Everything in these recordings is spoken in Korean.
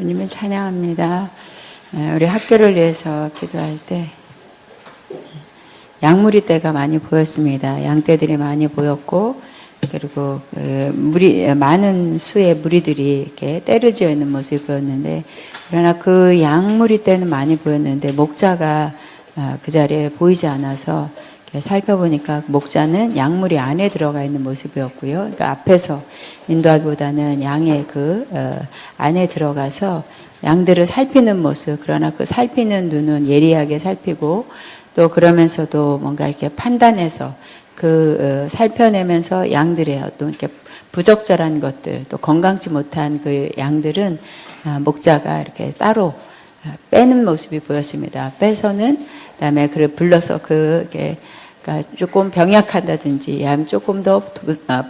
주님을 찬양합니다. 우리 학교를 위해서 기도할 때 양무리 떼가 많이 보였습니다. 양떼들이 많이 보였고, 그리고 많은 수의 무리들이 이렇게 때를 지어 있는 모습이 보였는데, 그러나 그 양무리 떼는 많이 보였는데 목자가 그 자리에 보이지 않아서 살펴보니까 목자는 양무리 안에 들어가 있는 모습이었고요. 그러니까 앞에서 인도하기보다는 양의 안에 들어가서 양들을 살피는 모습, 그러나 그 살피는 눈은 예리하게 살피고, 또 그러면서도 뭔가 이렇게 판단해서 살펴내면서 양들의 어떤 이렇게 부적절한 것들, 또 건강치 못한 그 양들은 목자가 이렇게 따로 빼는 모습이 보였습니다. 빼서는 그다음에 그를 불러서 그러니까 조금 병약하다든지 아니면 조금 더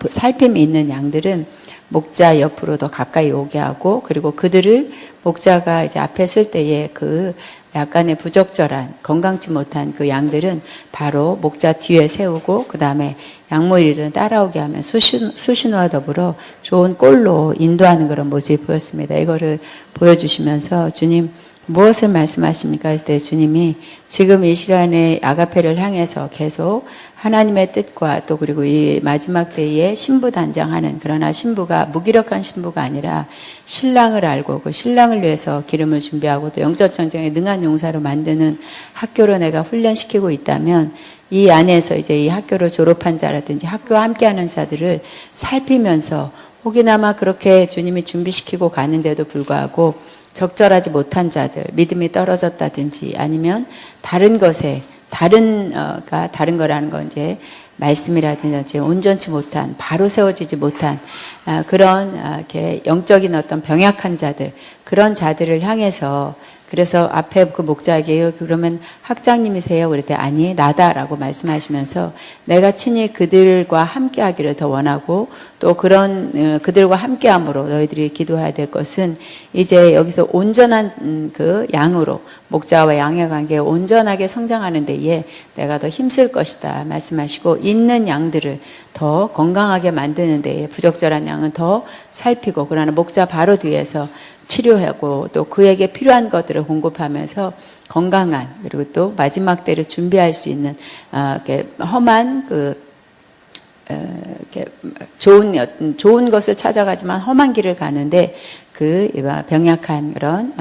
살핌이 있는 양들은 목자 옆으로 더 가까이 오게 하고, 그리고 그들을 목자가 이제 앞에 쓸 때에 그 약간의 부적절한 건강치 못한 그 양들은 바로 목자 뒤에 세우고, 그 다음에 양무리를 따라오게 하면 수신호와 더불어 좋은 꼴로 인도하는 그런 모습이 보였습니다. 이거를 보여주시면서 주님 무엇을 말씀하십니까? 했을 때 주님이 지금 이 시간에 아가페를 향해서 계속 하나님의 뜻과 또 그리고 이 마지막 때에 신부 단장하는, 그러나 신부가 무기력한 신부가 아니라 신랑을 알고 그 신랑을 위해서 기름을 준비하고 또 영적 전쟁에 능한 용사로 만드는 학교로 내가 훈련시키고 있다면, 이 안에서 이제 이 학교를 졸업한 자라든지 학교와 함께하는 자들을 살피면서 혹이나마 그렇게 주님이 준비시키고 가는데도 불구하고 적절하지 못한 자들, 믿음이 떨어졌다든지 아니면 다른 것에 다른 거라는 건 이제 말씀이라든지 온전치 못한, 바로 세워지지 못한 그런 이렇게 영적인 어떤 병약한 자들, 그런 자들을 향해서, 그래서 앞에 그 목자에게 그러면 학장님이세요? 그랬더니 아니 나다라고 말씀하시면서 내가 친히 그들과 함께 하기를 더 원하고, 또 그런 그들과 함께함으로 너희들이 기도해야 될 것은 이제 여기서 온전한 그 양으로, 목자와 양의 관계에 온전하게 성장하는 데에 내가 더 힘쓸 것이다 말씀하시고, 있는 양들을 더 건강하게 만드는 데에 부적절한 양은 더 살피고, 그러나 목자 바로 뒤에서 치료하고 또 그에게 필요한 것들을 공급하면서 건강한, 그리고 또 마지막 때를 준비할 수 있는 이렇게 험한 이렇게 좋은 것을 찾아가지만 험한 길을 가는데 그 병약한 그런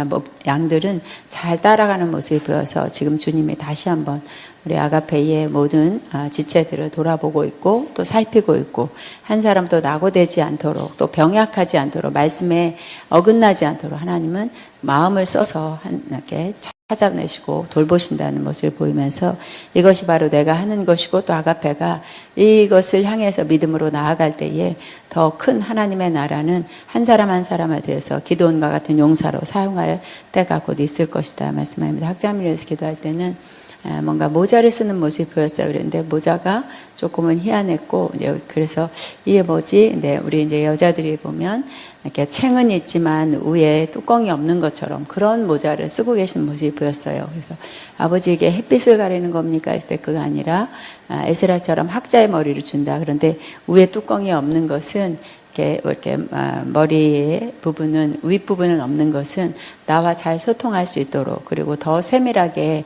양들은 잘 따라가는 모습이 보여서 지금 주님이 다시 한번 우리 아가페이의 모든 지체들을 돌아보고 있고 또 살피고 있고, 한 사람도 낙오되지 않도록 또 병약하지 않도록 말씀에 어긋나지 않도록 하나님은 마음을 써서 이렇게 찾아내시고 돌보신다는 모습을 보이면서, 이것이 바로 내가 하는 것이고 또 아가페가 이것을 향해서 믿음으로 나아갈 때에 더 큰 하나님의 나라는 한 사람 한 사람에 대해서 기도원과 같은 용사로 사용할 때가 곧 있을 것이다 말씀합니다. 학자를 위해서 기도할 때는 뭔가 모자를 쓰는 모습이 보였어요. 그런데 모자가 조금은 희한했고, 이제 그래서 이게 뭐지? 근데 우리 이제 여자들이 보면 이렇게 챙은 있지만 위에 뚜껑이 없는 것처럼 그런 모자를 쓰고 계신 모습이 보였어요. 그래서 아버지에게 햇빛을 가리는 겁니까? 했을 때 그거 아니라 에스라처럼 학자의 머리를 준다. 그런데 위에 뚜껑이 없는 것은 이렇게 머리의 부분은, 윗부분은 없는 것은 나와 잘 소통할 수 있도록, 그리고 더 세밀하게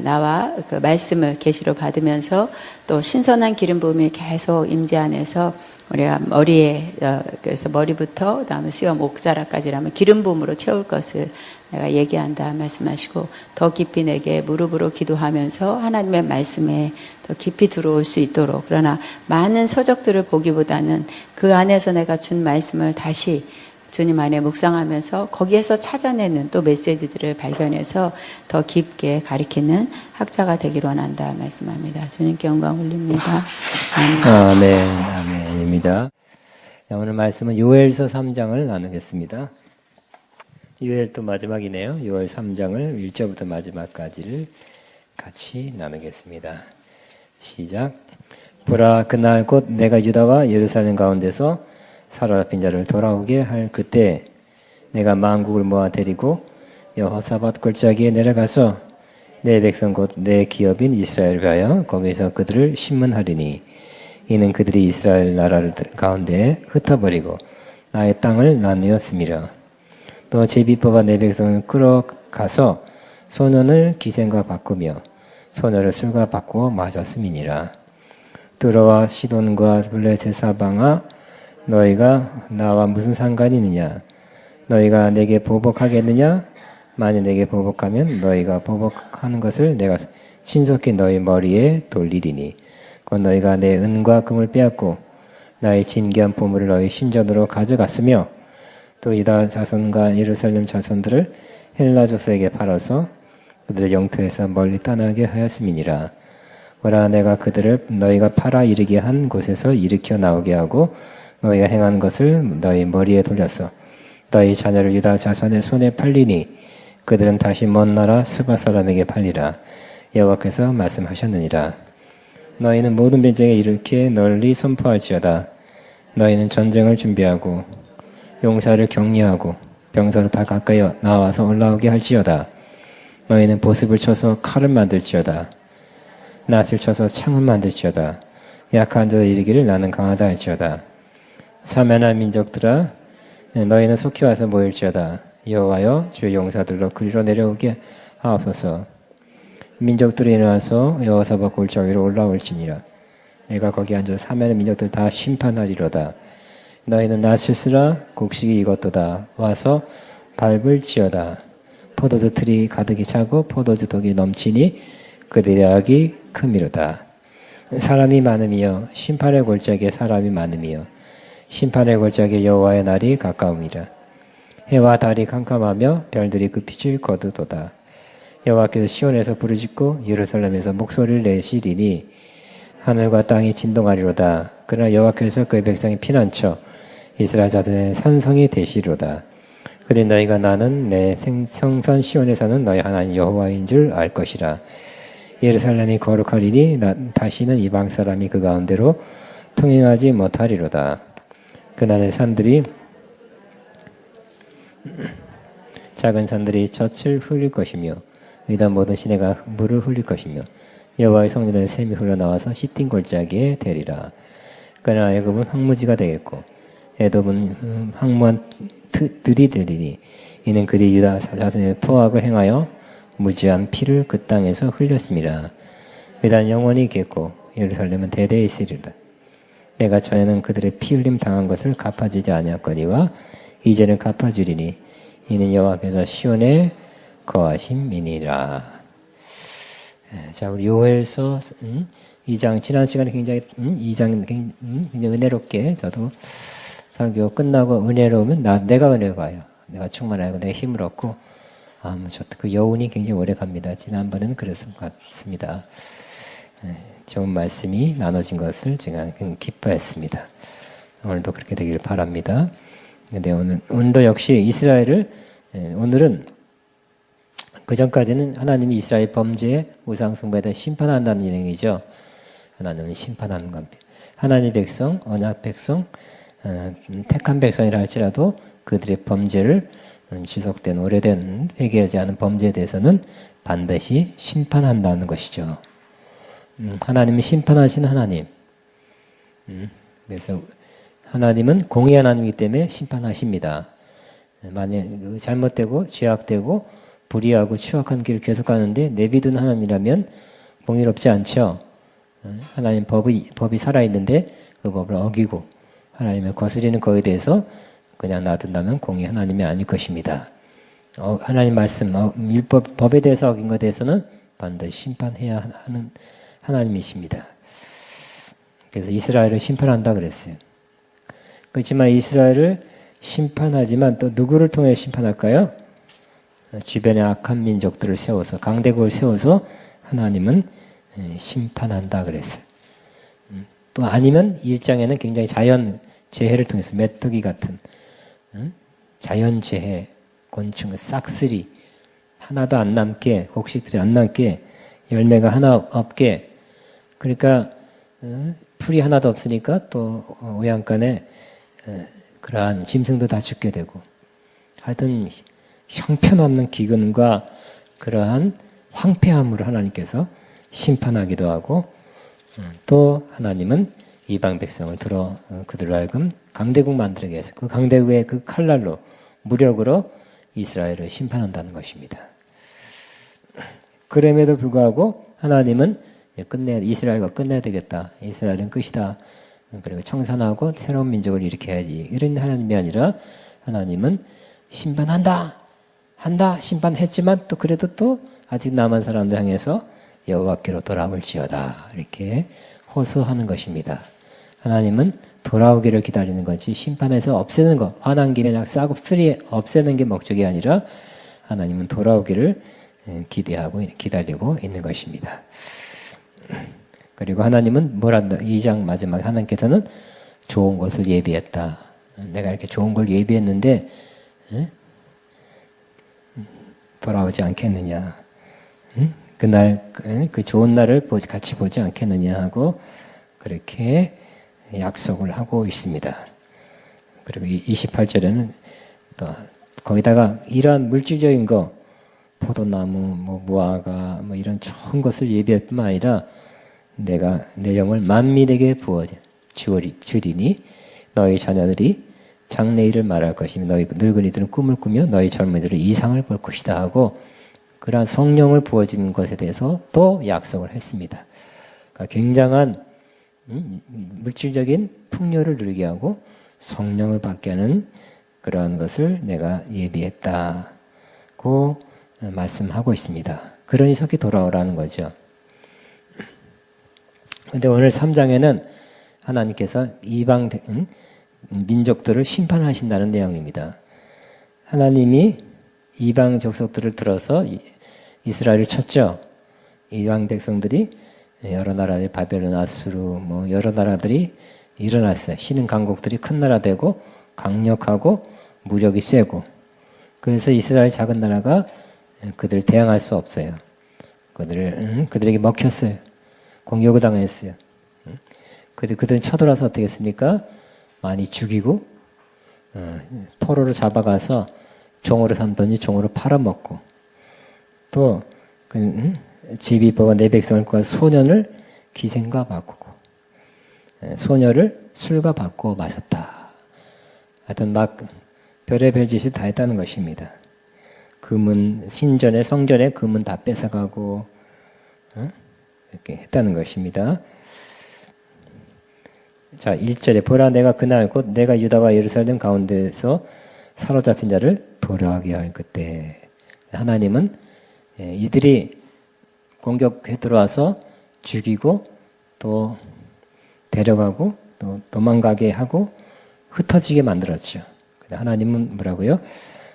나와 그 말씀을 계시로 받으면서 또 신선한 기름 부음이 계속 임재 안에서 우리가 머리에, 그래서 머리부터 그다음에 수여 목자락까지라면 기름 부음으로 채울 것을 내가 얘기한다 말씀하시고, 더 깊이 내게 무릎으로 기도하면서 하나님의 말씀에 더 깊이 들어올 수 있도록, 그러나 많은 서적들을 보기보다는 그 안에서 내가 준 말씀을 다시 주님 안에 묵상하면서 거기에서 찾아내는 또 메시지들을 발견해서 더 깊게 가리키는 학자가 되기를 원한다 말씀합니다. 주님께 영광 올립니다. 아멘. 아멘입니다. 오늘 말씀은 요엘서 3장을 나누겠습니다. 요엘 또 마지막이네요. 요엘 3장을 1절부터 마지막까지를 같이 나누겠습니다. 시작. 보라, 그날 곧 내가 유다와 예루살렘 가운데서 사로잡힌 자를 돌아오게 할 그때 내가 만국을 모아 데리고 여호사밧 골짜기에 내려가서 내 백성 곧 내 기업인 이스라엘을 위하여 거기서 그들을 심문하리니, 이는 그들이 이스라엘 나라를 가운데에 흩어버리고 나의 땅을 나누었음이라. 또 제비뽑아 내 백성을 끌어가서 소년을 기생과 바꾸며 소녀를 술과 바꾸어 마셨음이니라. 뚜로와 시돈과 블레셋 사방아 너희가 나와 무슨 상관이 있느냐? 너희가 내게 보복하겠느냐? 만일 내게 보복하면 너희가 보복하는 것을 내가 신속히 너희 머리에 돌리리니 곧 너희가 내 은과 금을 빼앗고 나의 진귀한 보물을 너희 신전으로 가져갔으며 또 유다 자손과 예루살렘 자손들을 헬라 족속에게 팔아서 그들의 영토에서 멀리 떠나게 하였음이니라. 보라 내가 그들을 너희가 팔아 이르게 한 곳에서 일으켜 나오게 하고 너희가 행한 것을 너희 머리에 돌렸어. 너희 자녀를 유다 자손의 손에 팔리니 그들은 다시 먼 나라 스바 사람에게 팔리라. 여호와께서 말씀하셨느니라. 너희는 모든 전쟁에 이렇게 널리 선포할지어다. 너희는 전쟁을 준비하고 용사를 격려하고 병사를 다 가까이 나와서 올라오게 할지어다. 너희는 보습을 쳐서 칼을 만들지어다. 낫을 쳐서 창을 만들지어다. 약한 자들 이르기를 나는 강하다 할지어다. 사면한 민족들아 너희는 속히 와서 모일지어다. 여호와여 주의 용사들로 그리로 내려오게 하옵소서. 민족들이 일어나서 여호사박 골짜 위로 올라올지니라. 내가 거기 앉아 사면한 민족들 다 심판하리로다. 너희는 낫을 쓰라. 곡식이 익었도다. 와서 밟을지어다. 포도주 틀이 가득히 차고 포도주 독이 넘치니 그들의 악이 크미로다. 사람이 많음이여 심판의 골짜기에 사람이 많음이여 심판의 골짜기에 여호와의 날이 가까움이라. 해와 달이 캄캄하며 별들이 그 빛을 거두도다. 여호와께서 시온에서 부르짖고 예루살렘에서 목소리를 내시리니 하늘과 땅이 진동하리로다. 그러나 여호와께서 그의 백성이 피난처 이스라엘 자들의 산성이 되시리로다. 그리 너희가 나는 내 성산 시온에 사는 너희 하나님 여호와인 줄 알 것이라. 예루살렘이 거룩하리니 다시는 이방 사람이 그 가운데로 통행하지 못하리로다. 그날의 산들이 작은 산들이 젖을 흘릴 것이며 위단 모든 시내가 물을 흘릴 것이며 여호와의 성전에 샘이 흘러나와서 시틴 골짜기에 되리라. 그러나 애굽은 황무지가 되겠고 에돔은 황무한 들이 되리니 이는 그들이 유다 자손의 포악을 행하여 무지한 피를 그 땅에서 흘렸습니다. 유다는 영원히 있겠고 예루살렘은 대대에 있으리라. 내가 전에는 그들의 피 흘림 당한 것을 갚아주지 아니하거니와 이제는 갚아주리니 이는 여호와께서 시온에 거하심이니라. 자, 우리 요엘서 2장 지난 시간에 굉장히 2장 굉장히 은혜롭게 저도 설교 끝나고 은혜로우면 내가 은혜가요. 내가 충만하고 내가 힘을 얻고 그 여운이 굉장히 오래 갑니다. 지난번에는 그랬을 것 같습니다. 좋은 말씀이 나눠진 것을 제가 기뻐했습니다. 오늘도 그렇게 되기를 바랍니다. 근데 오늘도 역시 이스라엘을 오늘은 그 전까지는 하나님이 이스라엘 범죄 우상숭배에 대해 심판한다는 얘기죠. 하나님은 심판하는 겁니다. 하나님 백성, 언약 백성, 택한 백성이라 할지라도 그들의 범죄를 지속된 오래된 회개하지 않은 범죄에 대해서는 반드시 심판한다는 것이죠. 하나님은 심판하시는 하나님. 그래서 하나님은 공의 하나님이기 때문에 심판하십니다. 만약 잘못되고 죄악되고 불의하고 추악한 길을 계속하는데 내비둔 하나님이라면 공의롭지 않죠. 하나님 법이 살아있는데 그 법을 어기고 하나님의 거스리는 거에 대해서 그냥 놔둔다면 공의 하나님이 아닐 것입니다. 하나님 말씀, 법에 대해서 어긴 것에 대해서는 반드시 심판해야 하는 하나님이십니다. 그래서 이스라엘을 심판한다 그랬어요. 그렇지만 이스라엘을 심판하지만 또 누구를 통해 심판할까요? 주변에 악한 민족들을 세워서 강대국을 세워서 하나님은 심판한다 그랬어요. 또 아니면 1장에는 굉장히 자연 재해를 통해서 메뚜기 같은 자연 재해, 곤충, 싹쓸이 하나도 안 남게, 곡식들이 안 남게, 열매가 하나 없게, 그러니까 풀이 하나도 없으니까 또 오양간에 그러한 짐승도 다 죽게 되고, 하여튼 형편없는 기근과 그러한 황폐함으로 하나님께서 심판하기도 하고, 또 하나님은 이방 백성을 들어 그들로 하여금 강대국 만들게 해서 그 강대국의 그 칼날로 무력으로 이스라엘을 심판한다는 것입니다. 그럼에도 불구하고 하나님은 이스라엘과 끝내야 되겠다. 이스라엘은 끝이다. 그리고 청산하고 새로운 민족을 일으켜야지. 이런 하나님이 아니라 하나님은 심판한다. 심판했지만 또 그래도 또 아직 남은 사람들 향해서 여호와께로 돌아올지어다. 이렇게 호소하는 것입니다. 하나님은 돌아오기를 기다리는 거지 심판해서 없애는 것, 화난 김에 그냥 싹쓸이 없애는 게 목적이 아니라 하나님은 돌아오기를 기다리고 있는 것입니다. 그리고 하나님은 뭘 한다? 2장 마지막에 하나님께서는 좋은 것을 예비했다. 내가 이렇게 좋은 걸 예비했는데 돌아오지 않겠느냐. 그날 그 좋은 날을 같이 보지 않겠느냐 하고 그렇게 약속을 하고 있습니다. 그리고 28절에는 또 거기다가 이러한 물질적인 거 포도나무, 무화과 이런 좋은 것을 예비할 뿐만 아니라 내가 내 영을 만민에게 주리니 너희 자녀들이 장래일을 말할 것이며 너희 늙은이들은 꿈을 꾸며 너희 젊은이들은 이상을 볼 것이다 하고 그러한 성령을 부어주는 것에 대해서 또 약속을 했습니다. 그러니까 굉장한 물질적인 풍요를 누리게 하고 성령을 받게 하는 그러한 것을 내가 예비했다고 말씀하고 있습니다. 그러니 속히 돌아오라는 거죠. 그런데 오늘 3장에는 하나님께서 이방 민족들을 심판하신다는 내용입니다. 하나님이 이방 족속들을 들어서 이스라엘을 쳤죠. 이방 백성들이 여러 나라들 바벨론, 아수르 여러 나라들이 일어났어요. 신흥 강국들이 큰 나라 되고 강력하고 무력이 세고 그래서 이스라엘 작은 나라가 그들을 대항할 수 없어요. 그들에게 먹혔어요. 공격을 당했어요. 그들은 쳐들어서 어떻게 했습니까? 많이 죽이고 포로로 잡아가서 종으로 삼더니 종으로 팔아먹고 또 제비법과 내 백성을 구한 소년을 기생과 바꾸고 소녀를 술과 바꾸어 마셨다. 하여튼 막 별의별 짓을 다 했다는 것입니다. 금은 신전에 성전에 금은 다 뺏어가고 이렇게 했다는 것입니다. 자 1절에 보라 내가 그날 곧 내가 유다와 예루살렘 가운데서 사로잡힌 자를 돌아오게 할 그때 하나님은 이들이 공격해 들어와서 죽이고 또 데려가고 또 도망가게 하고 흩어지게 만들었죠. 하나님은 뭐라고요?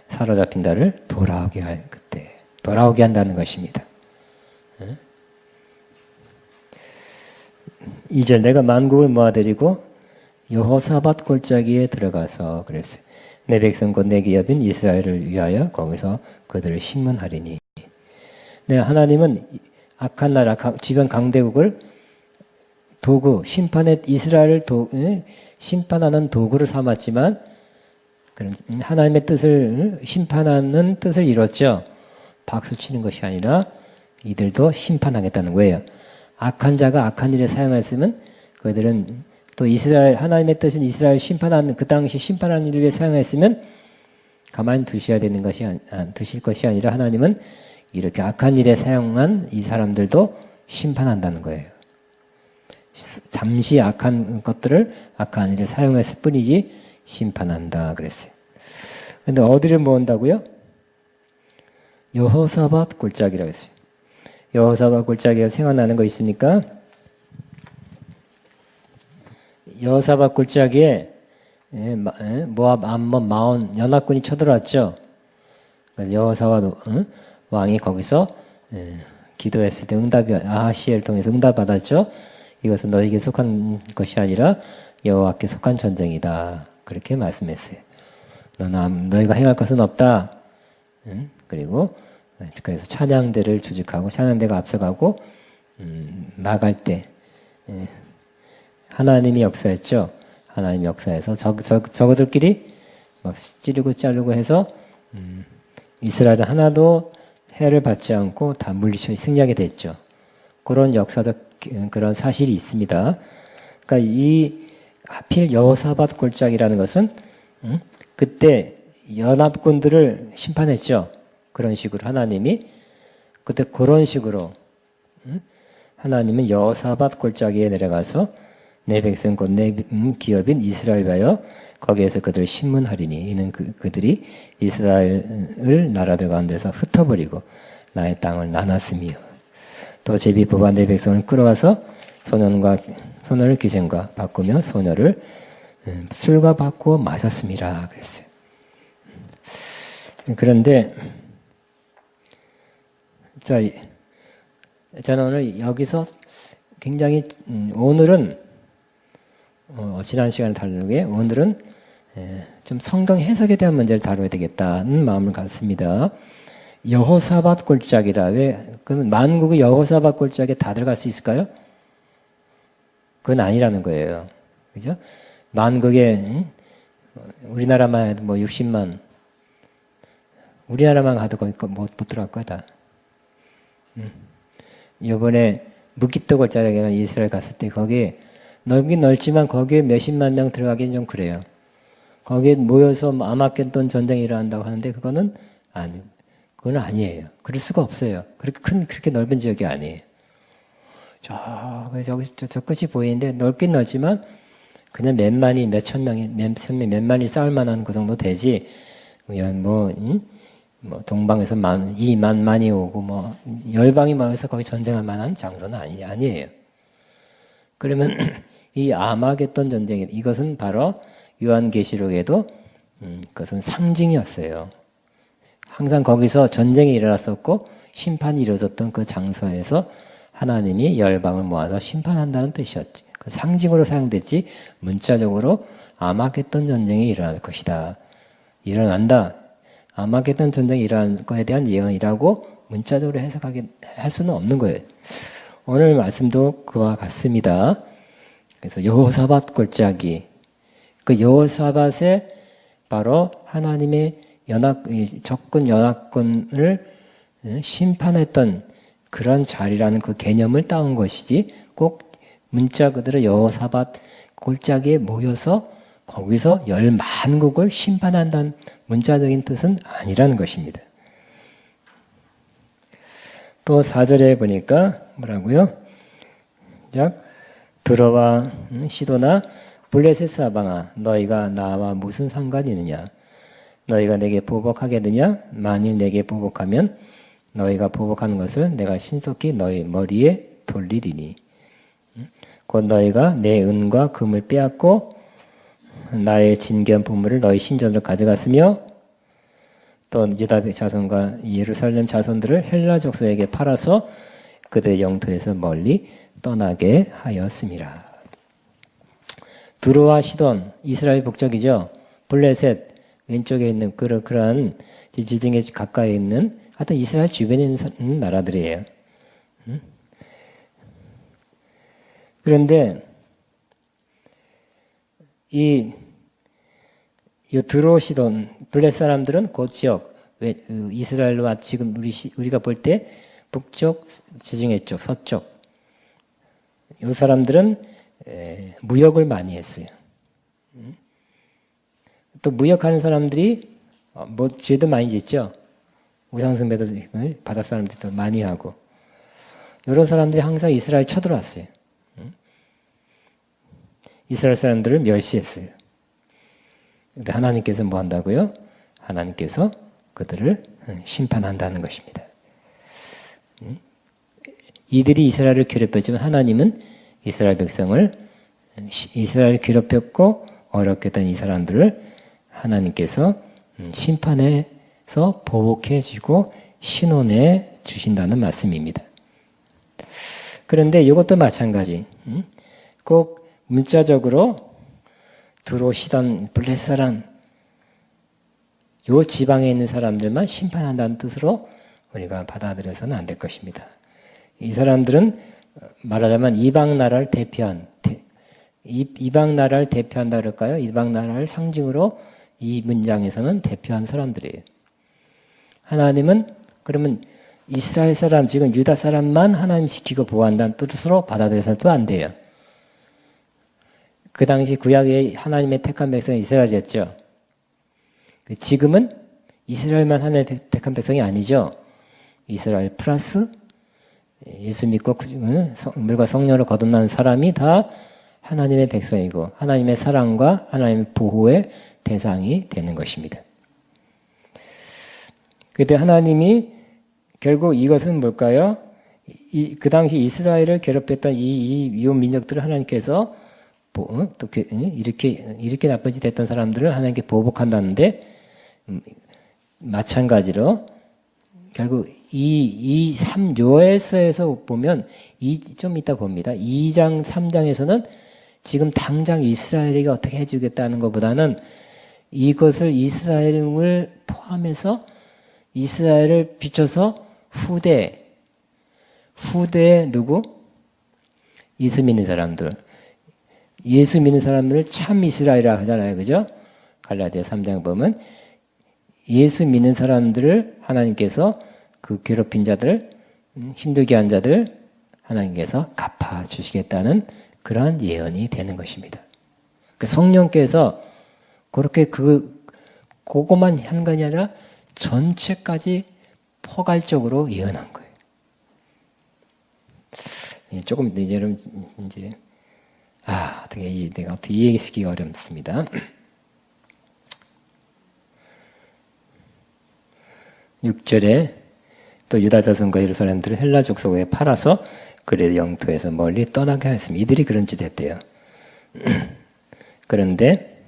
사로잡힌 자를 돌아오게 할 그때 돌아오게 한다는 것입니다. 2절 내가 만국을 모아들이고 여호사밧 골짜기에 들어가서 그랬어요. 내 백성 곧 내 기업인 이스라엘을 위하여 거기서 그들을 심문하리니. 네, 하나님은 악한 나라 주변 강대국을 도구 심판의 이스라엘을 심판하는 도구를 삼았지만 하나님의 뜻을 심판하는 뜻을 이뤘죠. 박수 치는 것이 아니라 이들도 심판하겠다는 거예요. 악한 자가 악한 일에 사용했으면 그들은 또 이스라엘 하나님의 뜻은 이스라엘 심판하는 그 당시 심판하는 일을 위해 사용했으면 가만히 두셔야 되는 것이 두실 것이 아니라 하나님은 이렇게 악한 일에 사용한 이 사람들도 심판한다는 거예요. 잠시 악한 것들을 악한 일에 사용했을 뿐이지 심판한다 그랬어요. 근데 어디를 모은다고요? 여호사밧 골짜기라고 했어요. 여호사밧 골짜기가 생각나는 거 있습니까? 여호사밧 골짜기에 모압, 암몬, 마온 연합군이 쳐들어왔죠. 여호사밧 왕이 거기서 기도했을 때 응답이 아하시엘을 통해서 응답 받았죠. 이것은 너에게 속한 것이 아니라 여호와께 속한 전쟁이다. 그렇게 말씀했어요. 너희가 행할 것은 없다. 그리고 그래서 찬양대를 조직하고 찬양대가 앞서가고 나갈 때 하나님이 역사했죠. 하나님이 역사해서 저거들끼리 막 찌르고 자르고 해서 이스라엘은 하나도 해를 받지 않고 다 물리쳐 승리하게 됐죠. 그런 역사적 그런 사실이 있습니다. 그러니까 이 하필 여호사밧 골짜기라는 것은 그때 연합군들을 심판했죠. 그런 식으로 하나님이. 그때 그런 식으로 하나님은 여호사밧 골짜기에 내려가서 내 백성 곧 내 기업인 이스라엘 바여 거기에서 그들을 심문하리니 이는 그들이 이스라엘 나라들 가운데서 흩어버리고 나의 땅을 나눴으며 또 제비 뽑아 내 백성을 끌어와서 소년을 귀생과 바꾸며 소녀를 술과 바꾸어 마셨습니다. 그랬어요. 그런데 저는 오늘 여기서 굉장히 오늘은 지난 시간에 다루게 오늘은 좀 성경 해석에 대한 문제를 다뤄야 되겠다는 마음을 갖습니다. 여호사밧 골짜기라 그러면 만국의 여호사밧 골짜기에 다 들어갈 수 있을까요? 그건 아니라는 거예요. 그죠? 만국에 우리나라만 해도 뭐 60만 우리나라만 가도 거기 못 들어갈 거다. 이번에 무기토 골짜기에 이스라엘 갔을 때 거기에 넓긴 넓지만 거기에 몇십만 명 들어가기는 좀 그래요. 거기에 모여서 아마겟돈 전쟁이 일어난다고 하는데 그건 아니에요. 그럴 수가 없어요. 그렇게 넓은 지역이 아니에요. 저 끝이 보이는데 넓긴 넓지만 그냥 몇천 명이 싸울 만한 그 정도 되지. 동방에서 2만이 오고 열방이 모여서 거기 전쟁할 만한 장소는 아니에요. 그러면 이 아마겟돈 전쟁 이것은 바로 요한계시록에도 그것은 상징이었어요. 항상 거기서 전쟁이 일어났었고 심판이 이루어졌던 그 장소에서 하나님이 열방을 모아서 심판한다는 뜻이었지. 그 상징으로 사용됐지 문자적으로 아마겟돈 전쟁이 일어날 것이다. 일어난다. 아마겟돈 전쟁이 일어날 거에 대한 예언이라고 문자적으로 할 수는 없는 거예요. 오늘 말씀도 그와 같습니다. 그래서 여호사밧 골짜기, 그 여호사밧에 바로 하나님의 적군 연합군을 심판했던 그런 자리라는 그 개념을 따온 것이지 꼭 문자 그대로 여호사밧 골짜기에 모여서 거기서 10만국을 심판한다는 문자적인 뜻은 아니라는 것입니다. 또 4절에 보니까 뭐라고요? 들어와 시도나 블레셋 사방아 너희가 나와 무슨 상관이 있느냐? 너희가 내게 보복하겠느냐? 만일 내게 보복하면 너희가 보복하는 것을 내가 신속히 너희 머리에 돌리리니 곧 너희가 내 은과 금을 빼앗고 나의 진귀한 보물을 너희 신전으로 가져갔으며 또 유다 자손과 예루살렘 자손들을 헬라 족속에게 팔아서 그들의 영토에서 멀리 떠나게 하였습니다. 두로와 시돈, 이스라엘 북쪽이죠. 블레셋, 왼쪽에 있는 그러한 지중해 가까이 있는 하여튼 이스라엘 주변에 있는 나라들이에요. 그런데 이 두로, 시돈, 블레셋 사람들은 그 지역, 이스라엘과 지금 우리가 볼 때 북쪽, 지중해 쪽, 서쪽 이 사람들은 무역을 많이 했어요. 또 무역하는 사람들이 죄도 많이 짓죠. 우상숭배도 바다 사람들도 많이 하고 여러 사람들이 항상 이스라엘 쳐들어왔어요. 이스라엘 사람들을 멸시했어요. 근데 하나님께서 뭐 한다고요? 하나님께서 그들을 심판한다는 것입니다. 이들이 이스라엘을 괴롭혔지만 하나님은 이스라엘 백성을 이스라엘 괴롭혔고 어렵게 했던 이 사람들을 하나님께서 심판해서 보복해 주고 신원해 주신다는 말씀입니다. 그런데 이것도 마찬가지. 꼭 문자적으로 들어오시던 블레셋 사람 요 지방에 있는 사람들만 심판한다는 뜻으로 우리가 받아들여서는 안 될 것입니다. 이 사람들은 말하자면 이방 나라를 대표한 이방 나라를 대표한다 그럴까요? 이방 나라를 상징으로 이 문장에서는 대표한 사람들이에요. 하나님은 그러면 이스라엘 사람 지금 유다 사람만 하나님 지키고 보호한다는 뜻으로 받아들여서도 안 돼요. 그 당시 구약의 하나님의 택한 백성은 이스라엘이었죠. 지금은 이스라엘만 하나님의 택한 백성이 아니죠. 이스라엘 플러스 예수 믿고 물과 성령으로 거듭난 사람이 다 하나님의 백성이고 하나님의 사랑과 하나님의 보호의 대상이 되는 것입니다. 그때 하나님이 결국 이것은 뭘까요? 그 당시 이스라엘을 괴롭혔던 이 위험 민족들을 하나님께서 또 이렇게 나쁜 짓 했던 사람들을 하나님께 보복한다는데 마찬가지로 결국 이 요엘서에서 보면 좀 이따 봅니다. 2장 3장에서는 지금 당장 이스라엘에게 어떻게 해주겠다는 것보다는 이것을 이스라엘을 포함해서 이스라엘을 비춰서 후대에 누구? 예수 믿는 사람들. 예수 믿는 사람들을 참 이스라엘이라고 하잖아요. 그죠? 갈라디아 3장 보면 예수 믿는 사람들을 하나님께서 그 괴롭힌 자들, 힘들게 한 자들 하나님께서 갚아주시겠다는 그러한 예언이 되는 것입니다. 그러니까 성령께서 그렇게 그거만 한 것이 아니라 전체까지 포괄적으로 예언한 거예요. 조금 이제 내가 어떻게 이해시키기가 어렵습니다. 6절에 또 유다 자손과 예루살렘들을 헬라 족속에 팔아서 그의 영토에서 멀리 떠나게 하였습니다. 이들이 그런 짓 했대요. 그런데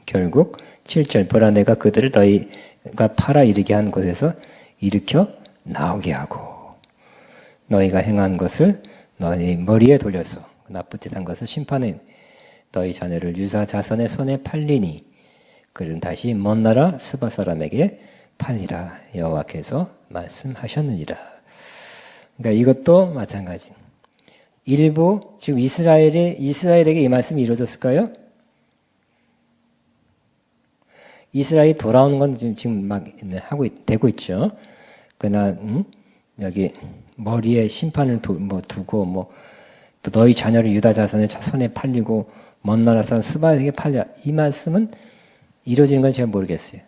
결국 7절 보라 내가 그들을 너희가 팔아 이르게 한 곳에서 일으켜 나오게 하고 너희가 행한 것을 너희 머리에 돌려서 나쁜 짓 한 것을 심판해 너희 자녀를 유사 자손의 손에 팔리니 그는 다시 먼 나라 스바 사람에게 팔리라 여호와께서 말씀하셨느니라. 그러니까 이것도 마찬가지. 일부 지금 이스라엘에게 이 말씀이 이루어졌을까요? 이스라엘이 돌아오는 건 지금 막 되고 있죠. 그러나 여기 머리에 심판을 두고 또 너희 자녀를 유다 자손의 손에 팔리고 먼 나라 사람 스바에게 팔리라. 이 말씀은 이루어지는 건 제가 모르겠어요.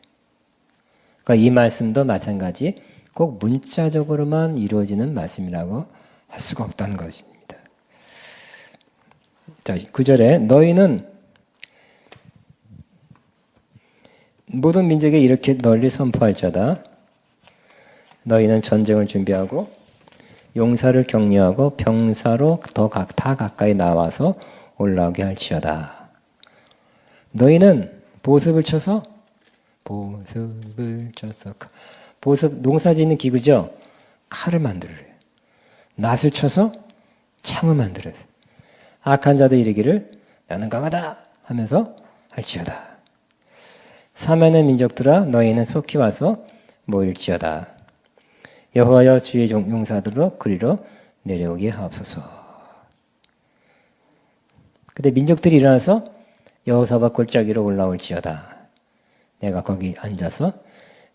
그러니까 이 말씀도 마찬가지 꼭 문자적으로만 이루어지는 말씀이라고 할 수가 없다는 것입니다. 자, 9절에 너희는 모든 민족에 이렇게 널리 선포할 자다. 너희는 전쟁을 준비하고 용사를 격려하고 병사로 더 가까이 나와서 올라오게 할지어다. 너희는 보습을 쳐서 보습 농사 짓는 기구죠. 칼을 만들으래요. 낫을 쳐서 창을 만들어요. 악한 자도 이르기를 나는 강하다 하면서 할지어다. 사면의 민족들아 너희는 속히 와서 모일지어다. 여호와여 주의 용사들로 그리로 내려오게 하옵소서. 근데 민족들이 일어나서 여호사밧 골짜기로 올라올지어다. 내가 거기 앉아서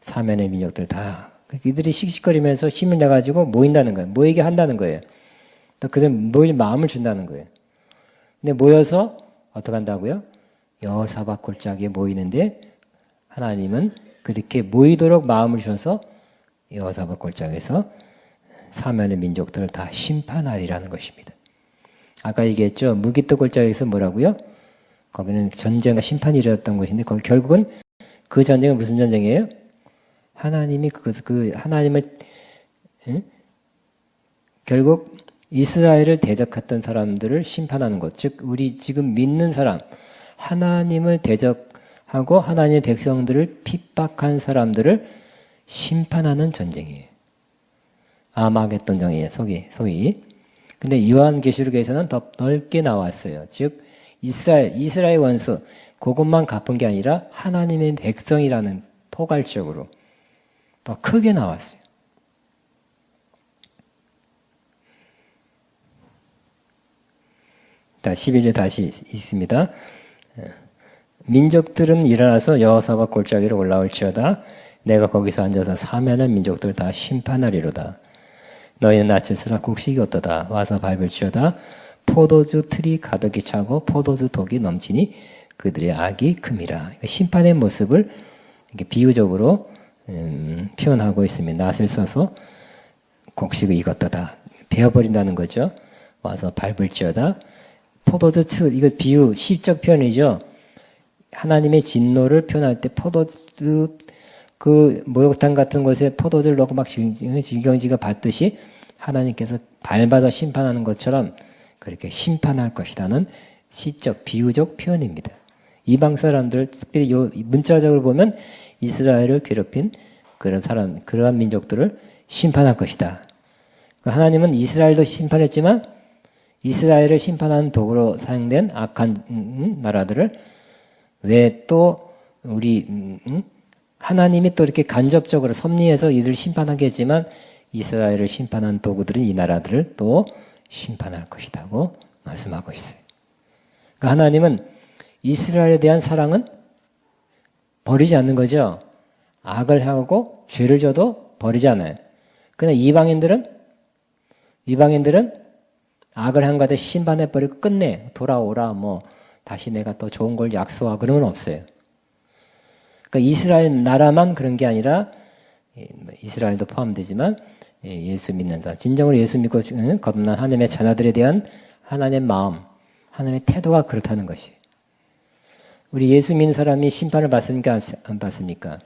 사면의 민족들 다 이들이 씩씩거리면서 힘을 내가지고 모인다는 거예요. 모이게 한다는 거예요. 또 그들 모일 마음을 준다는 거예요. 근데 모여서 어떻게 한다고요? 여호사밧 골짜기에 모이는데 하나님은 그렇게 모이도록 마음을 주셔서 여호사밧 골짜기에서 사면의 민족들을 다 심판하리라는 것입니다. 아까 얘기했죠. 무기토 골짜기에서 뭐라고요? 거기는 전쟁과 심판이 일어났던 곳인데 거기 결국은 그 전쟁은 무슨 전쟁이에요? 하나님이 하나님을 결국 이스라엘을 대적했던 사람들을 심판하는 것. 즉 우리 지금 믿는 사람 하나님을 대적하고 하나님의 백성들을 핍박한 사람들을 심판하는 전쟁이에요. 아마겟돈 전쟁이에요. 소위. 근데 요한계시록에서는 더 넓게 나왔어요. 즉 이스라엘 원수 그것만 갚은 게 아니라 하나님의 백성이라는 포괄적으로 더 크게 나왔어요. 자, 11절 다시 있습니다. 민족들은 일어나서 여호사밧 골짜기로 올라올지어다. 내가 거기서 앉아서 사면한 민족들 다 심판하리로다. 너희는 낯을 쓰라 곡식이 어떠다. 와서 밟을지어다. 포도주 틀이 가득히 차고 포도주 독이 넘치니 그들의 악이 큼이라. 그러니까 심판의 모습을 이렇게 비유적으로 표현하고 있습니다. 낫을 써서 곡식을 익었다다. 베어버린다는 거죠. 와서 밟을지어다. 포도주, 이거 비유, 시적 표현이죠. 하나님의 진노를 표현할 때 포도주, 그 목욕탕 같은 곳에 포도주를 넣고 막 지경지가 밟듯이 하나님께서 밟아서 심판하는 것처럼 그렇게 심판할 것이라는 시적, 비유적 표현입니다. 이방 사람들, 특별히 요 문자적으로 보면 이스라엘을 괴롭힌 그런 사람, 그러한 민족들을 심판할 것이다. 하나님은 이스라엘도 심판했지만 이스라엘을 심판하는 도구로 사용된 악한 나라들을 왜 또 우리 하나님이 또 이렇게 간접적으로 섭리해서 이들을 심판하게 했지만 이스라엘을 심판한 도구들은 이 나라들을 또 심판할 것이라고 말씀하고 있어요. 그러니까 하나님은 이스라엘에 대한 사랑은 버리지 않는 거죠. 악을 향하고 죄를 져도 버리지 않아요. 그러나 이방인들은 악을 한가득 심판해버리고 끝내. 돌아오라, 뭐, 다시 내가 또 좋은 걸 약속하고 그런 건 없어요. 그러니까 이스라엘 나라만 그런 게 아니라, 이스라엘도 포함되지만, 예수 믿는다. 진정으로 예수 믿고 거듭난 하나님의 자녀들에 대한 하나님의 마음, 하나님의 태도가 그렇다는 것이. 우리 예수 믿는 사람이 심판을 받습니까? 안 받습니까?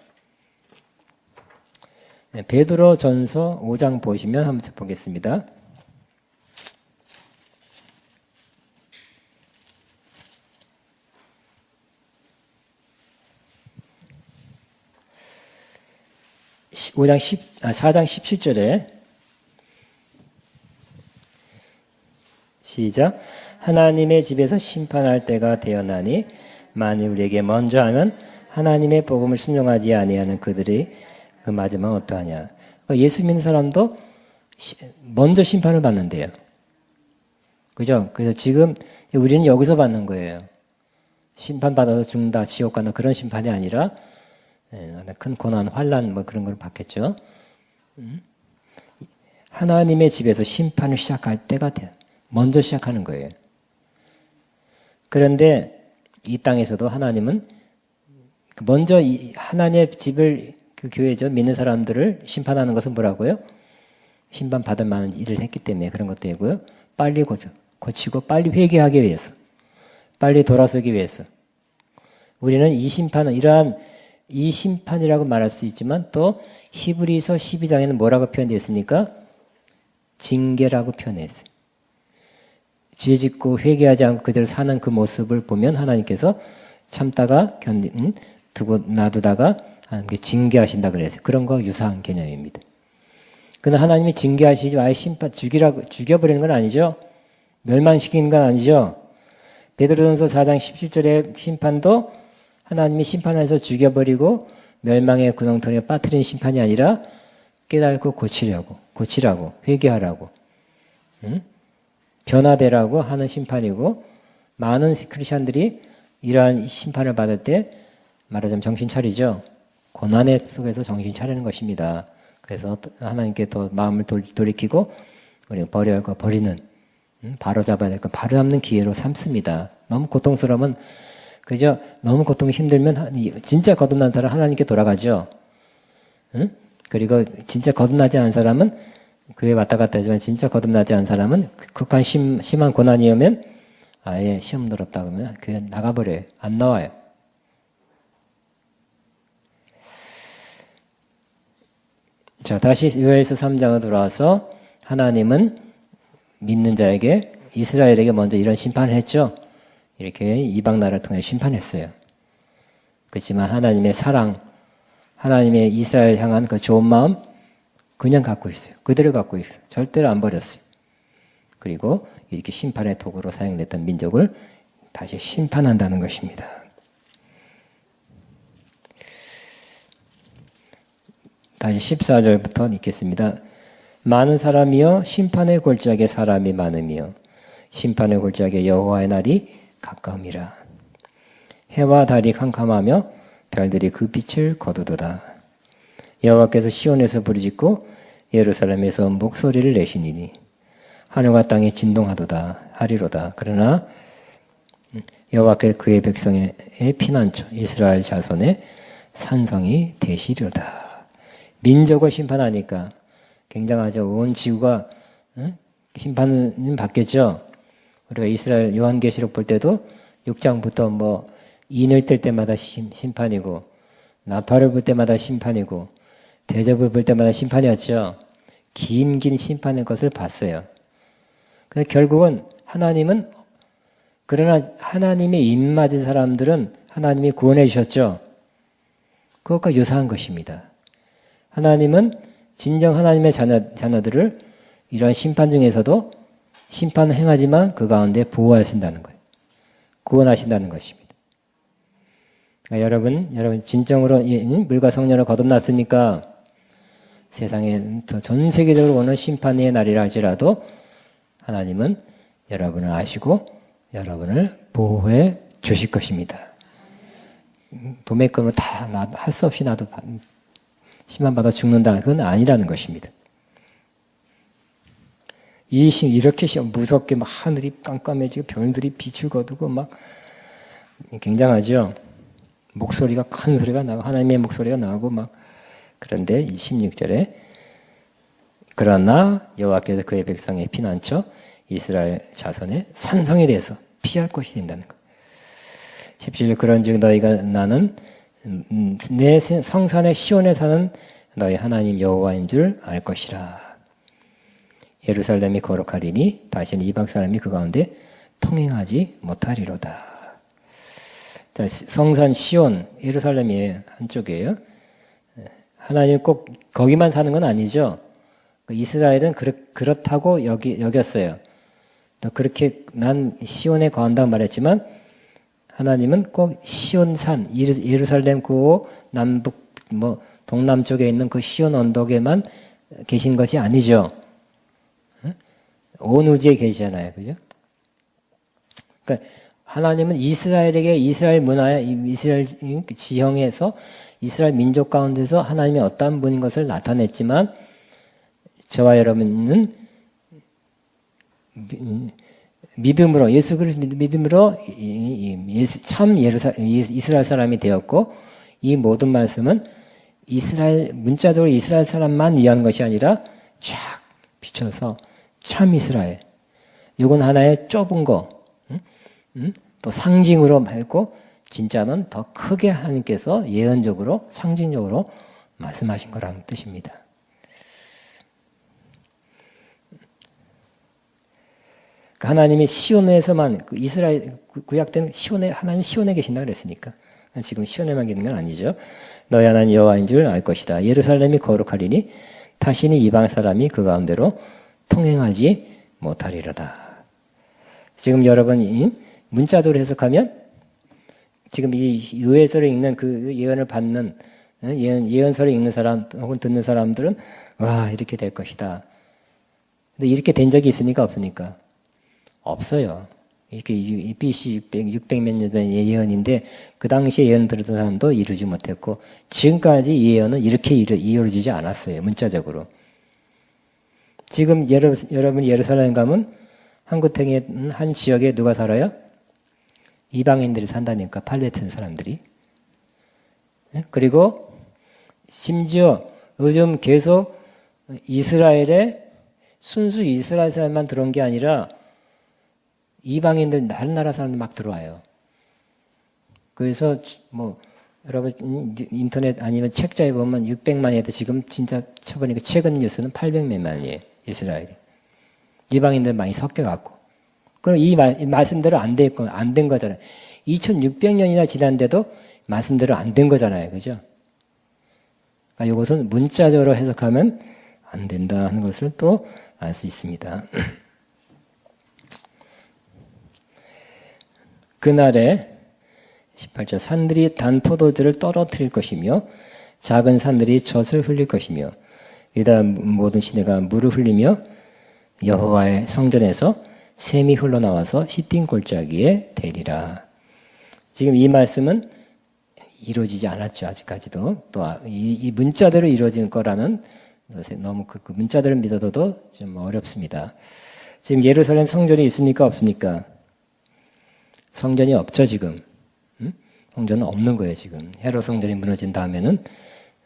베드로 전서 5장 보시면 한번 보겠습니다. (4장 17절에) 시작. 하나님의 집에서 심판할 때가 되었나니 만일 우리에게 먼저 하면 하나님의 복음을 순종하지 아니하는 그들이 그 마지막 어떠하냐. 예수 믿는 사람도 먼저 심판을 받는데요. 그죠? 그래서 지금 우리는 여기서 받는 거예요. 심판받아서 죽는다, 지옥 간다 그런 심판이 아니라 큰 고난, 환난 뭐 그런 걸 받겠죠. 하나님의 집에서 심판을 시작할 때가 돼. 먼저 시작하는 거예요. 그런데 이 땅에서도 하나님은 먼저 하나님의 집을 그 교회죠. 믿는 사람들을 심판하는 것은 뭐라고요? 심판받을 만한 일을 했기 때문에 그런 것도 되고요. 빨리 고치고 빨리 회개하기 위해서. 빨리 돌아서기 위해서. 우리는 이 심판은 이 심판이라고 말할 수 있지만 또 히브리서 12장에는 뭐라고 표현되어 있습니까? 징계라고 표현했어요. 죄짓고 회개하지 않고 그대로 사는 그 모습을 보면 하나님께서 참다가 두고 놔두다가 하나님께 징계하신다 그래서 그런 거 유사한 개념입니다. 그러나 하나님이 징계하시지 아예 죽여버리는 건 아니죠. 멸망시키는 건 아니죠. 베드로전서 4장 17절의 심판도 하나님이 심판해서 죽여버리고 멸망의 구덩텅이에 빠뜨리는 심판이 아니라 깨닫고 고치라고 회개하라고 변화되라고 하는 심판이고 많은 크리스천들이 이러한 심판을 받을 때 말하자면 정신 차리죠. 고난의 속에서 정신 차리는 것입니다. 그래서 하나님께 더 마음을 돌이키고 우리가 버려야 할 거 버리는 바로 잡아야 될 거 바로 잡는 기회로 삼습니다. 너무 고통스러우면 그죠? 너무 고통이 힘들면 진짜 거듭난 사람 하나님께 돌아가죠. 응? 그리고 진짜 거듭나지 않은 사람은 교회 왔다 갔다 하지만 진짜 거듭나지 않은 사람은 극한 심한 고난이 오면 아예 시험 들었다 그러면 교회 나가버려요. 안 나와요. 자, 다시 요엘서 3장으로 돌아와서 하나님은 믿는 자에게 이스라엘에게 먼저 이런 심판을 했죠. 이렇게 이방 나라를 통해 심판했어요. 그렇지만 하나님의 사랑, 하나님의 이스라엘 향한 그 좋은 마음 그냥 갖고 있어요. 그대로 갖고 있어요. 절대로 안 버렸어요. 그리고 이렇게 심판의 도구로 사용됐던 민족을 다시 심판한다는 것입니다. 다시 14절부터 읽겠습니다. 많은 사람이여 심판의 골짜기에 사람이 많으며 심판의 골짜기에 여호와의 날이 가까움이라. 해와 달이 캄캄하며 별들이 그 빛을 거두도다. 여호와께서 시온에서 부르짖고 예루살렘에서 목소리를 내시니니 하늘과 땅이 진동하도다 하리로다. 그러나 여호와께서 그의 백성의 피난처 이스라엘 자손의 산성이 되시리로다. 민족을 심판하니까 굉장하죠. 온 지구가 심판은 받겠죠. 우리가 이스라엘 요한계시록 볼 때도 6장부터 뭐 인을 뜰 때마다 심판이고 나팔을 불 때마다 심판이고 대접을 볼 때마다 심판이었죠. 긴 심판의 것을 봤어요. 그래서 결국은 하나님은 그러나 하나님의 입맞은 사람들은 하나님이 구원해 주셨죠. 그것과 유사한 것입니다. 하나님은 진정 하나님의 자녀들을 이러한 심판 중에서도 심판을 행하지만 그 가운데 보호하신다는 거예요. 구원하신다는 것입니다. 그러니까 여러분 진정으로 물과 성령을 거듭났으니까 세상에 전 세계적으로 오는 심판의 날이라 할지라도 하나님은 여러분을 아시고 여러분을 보호해 주실 것입니다. 도매금으로 다 할 수 없이 나도 심판받아 죽는다. 그건 아니라는 것입니다. 이렇게 무섭게 막 하늘이 깜깜해지고 별들이 빛을 거두고 막 굉장하죠. 목소리가 큰 소리가 나고 하나님의 목소리가 나고 막 그런데 이 16절에 그러나 여호와께서 그의 백성의 피난처 이스라엘 자손의 산성에 대해서 피할 것이 된다는 것. 17절 그런즉 너희가 나는 내 성산의 시온에 사는 너희 하나님 여호와인 줄 알 것이라. 예루살렘이 거룩하리니 다시는 이방 사람이 그 가운데 통행하지 못하리로다. 자, 성산 시온 예루살렘이 한쪽이에요. 하나님 꼭 거기만 사는 건 아니죠. 이스라엘은 그렇다고 여겼어요. 그렇게 난 시온에 거한다고 말했지만 하나님은 꼭 시온산 예루살렘 그 남북 동남쪽에 있는 그 시온 언덕에만 계신 것이 아니죠. 온 우주에 계시잖아요. 그죠? 그러니까 하나님은 이스라엘에게 이스라엘 문화에 이스라엘 지형에서 이스라엘 민족 가운데서 하나님의 어떠한 분인 것을 나타냈지만 저와 여러분은 믿음으로 예수 그리스도 믿음으로 참 이스라엘 사람이 되었고 이 모든 말씀은 이스라엘 문자적으로 이스라엘 사람만 위한 것이 아니라 쫙 비춰서 참 이스라엘. 이건 하나의 좁은 거, 또 상징으로 말고 진짜는 더 크게 하나님께서 예언적으로 상징적으로 말씀하신 거라는 뜻입니다. 하나님이 시온에서만 이스라엘 구약 때는 하나님 시온에 계신다 그랬으니까 지금 시온에만 계신 건 아니죠. 너희 하나님 여호와인 줄 알 것이다. 예루살렘이 거룩하리니 다시는 이방 사람이 그 가운데로 통행하지 못하리로다. 지금 여러분이 문자대로 해석하면 지금 이 요엘서를 읽는 그 예언을 받는 예언서를 읽는 사람 혹은 듣는 사람들은 와 이렇게 될 것이다. 근데 이렇게 된 적이 있습니까 없습니까? 없어요. 이렇게 BC 600몇 년 된 예언인데 그 당시에 예언 들었던 사람도 이루지 못했고 지금까지 이 예언은 이렇게 이루어지지 않았어요. 문자적으로. 지금 여러분 예루살렘 가면 한구탱의 한 지역에 누가 살아요? 이방인들이 산다니까 팔레스타인 사람들이. 그리고 심지어 요즘 계속 이스라엘에 순수 이스라엘 사람만 들어온 게 아니라 이방인들 다른 나라 사람들 막 들어와요. 그래서 여러분 인터넷 아니면 책자에 보면 600만이어도 지금 진짜 쳐보니까 최근 뉴스는 800몇만이에요. 이스라엘이. 이방인들 많이 섞여갖고. 그럼 이 말씀대로 안 된 거잖아요. 2600년이나 지난데도 말씀대로 안 된 거잖아요. 그죠? 그러니까 이것은 문자적으로 해석하면 안 된다 하는 것을 또 알 수 있습니다. 그날에 18절 산들이 단 포도주를 떨어뜨릴 것이며 작은 산들이 젖을 흘릴 것이며 유다 모든 시내가 물을 흘리며 여호와의 성전에서 샘이 흘러나와서 시딘 골짜기에 되리라. 지금 이 말씀은 이루어지지 않았죠. 아직까지도. 또 이 문자대로 이루어진 거라는 너무 그 문자대로 믿어도 좀 어렵습니다. 지금 예루살렘 성전이 있습니까? 없습니까? 성전이 없죠, 지금. 성전은 없는 거예요, 지금. 헤롯 성전이 무너진 다음에는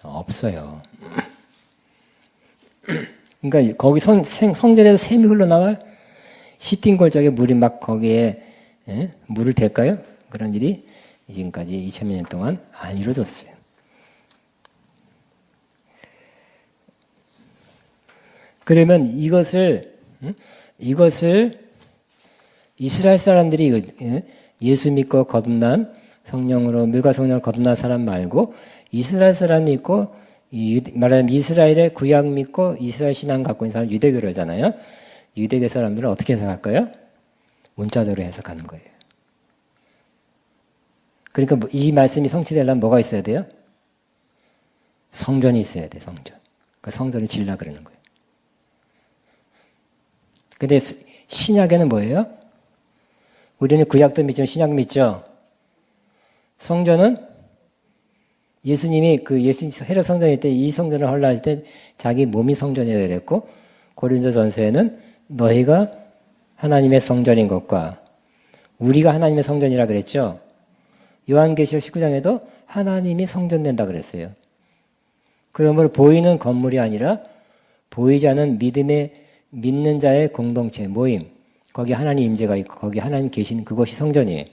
없어요. 그러니까 거기 성전에서 샘이 흘러나와 시틴골짜기에 물이 막 거기에 물을 댈까요? 그런 일이 지금까지 2000년 동안 안 이루어졌어요. 그러면 이것을 이스라엘 사람들이 예수 믿고 거듭난 성령으로 물과 성령으로 거듭난 사람 말고 이스라엘 사람 믿고 말하자면 이스라엘의 구약 믿고 이스라엘 신앙 갖고 있는 사람 유대교를 하잖아요. 유대교 사람들은 어떻게 해석할까요? 문자적으로 해석하는 거예요. 그러니까 이 말씀이 성취되려면 뭐가 있어야 돼요? 성전이 있어야 돼, 성전. 그 성전을 지으려고 그러는 거예요. 근데 신약에는 뭐예요? 우리는 구약도 믿지만 신약 믿죠? 성전은 예수님이 헤롯 성전일 때 이 성전을 헐라할 때 자기 몸이 성전이라 그랬고 고린도전서에는 너희가 하나님의 성전인 것과 우리가 하나님의 성전이라 그랬죠. 요한계시록 19장에도 하나님이 성전된다 그랬어요. 그러므로 보이는 건물이 아니라 보이지 않는 믿는 자의 공동체, 모임. 거기 하나님 임재가 있고 거기 하나님 계신 그것이 성전이에요.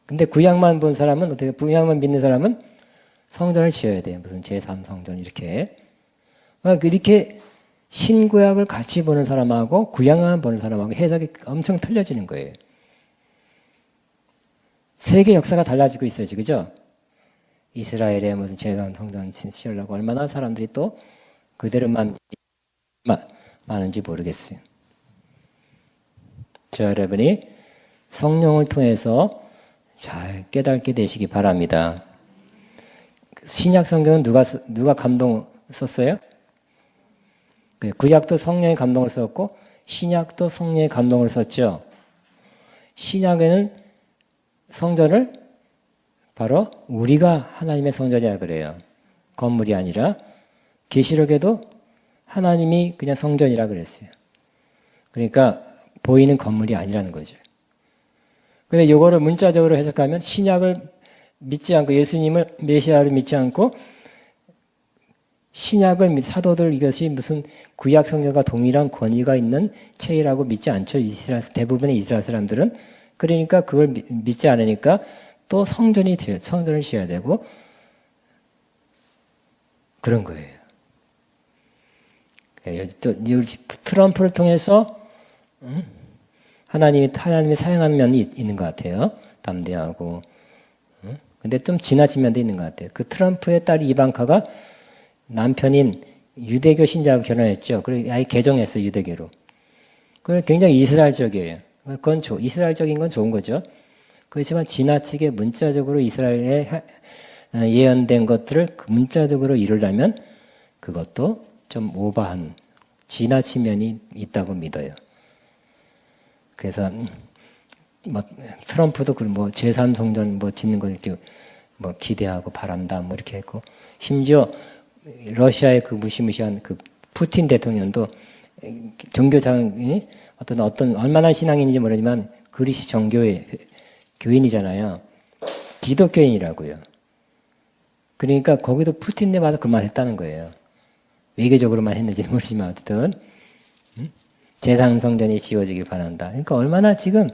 근데 구약만 본 사람은 어떻게 구약만 믿는 사람은 성전을 지어야 돼요. 무슨 제3성전 이렇게. 그러니까 이렇게 신구약을 같이 보는 사람하고 구약만 보는 사람하고 해석이 엄청 틀려지는 거예요. 세계 역사가 달라지고 있어요. 그죠? 이스라엘의 무슨 제3성전 지으려고 얼마나 사람들이 또 그대로만 많은지 모르겠어요. 저 여러분이 성령을 통해서 잘 깨닫게 되시기 바랍니다. 신약 성경은 누가 감동 썼어요? 구약도 성령의 감동을 썼고 신약도 성령의 감동을 썼죠. 신약에는 성전을 바로 우리가 하나님의 성전이라 그래요. 건물이 아니라 계시록에도 하나님이 그냥 성전이라 그랬어요. 그러니까 보이는 건물이 아니라는 거죠. 근데 이거를 문자적으로 해석하면 신약을 믿지 않고 예수님을 메시아를 믿지 않고 신약을 사도들 이것이 무슨 구약 성경과 동일한 권위가 있는 책이라고 믿지 않죠. 대부분의 이스라엘 사람들은. 그러니까 그걸 믿지 않으니까 또 성전을 지어야 되고 그런 거예요. 또 트럼프를 통해서 하나님이 사용하는 면이 있는 것 같아요. 담대하고. 근데 좀 지나친 면도 있는 것 같아요. 그 트럼프의 딸 이방카가 남편인 유대교 신자하고 결혼했죠. 그리고 아예 개종했어요, 유대교로. 그게 굉장히 이스라엘적이에요. 그건 이스라엘적인 건 좋은 거죠. 그렇지만 지나치게 문자적으로 이스라엘에 예언된 것들을 문자적으로 이루려면 그것도 좀 오버한 지나친 면이 있다고 믿어요. 그래서 트럼프도 제3성전 짓는 걸 이렇게 기대하고 바란다 이렇게 했고 심지어 러시아의 그 무시무시한 그 푸틴 대통령도 종교상이 어떤 얼마나 신앙인인지 모르지만 그리스 정교회 교인이잖아요. 기독교인이라고요. 그러니까 거기도 푸틴네마다 그 말 했다는 거예요. 외교적으로만 했는지 모르지만 어쨌든 제3성전이 지어지길 바란다. 그러니까 얼마나 지금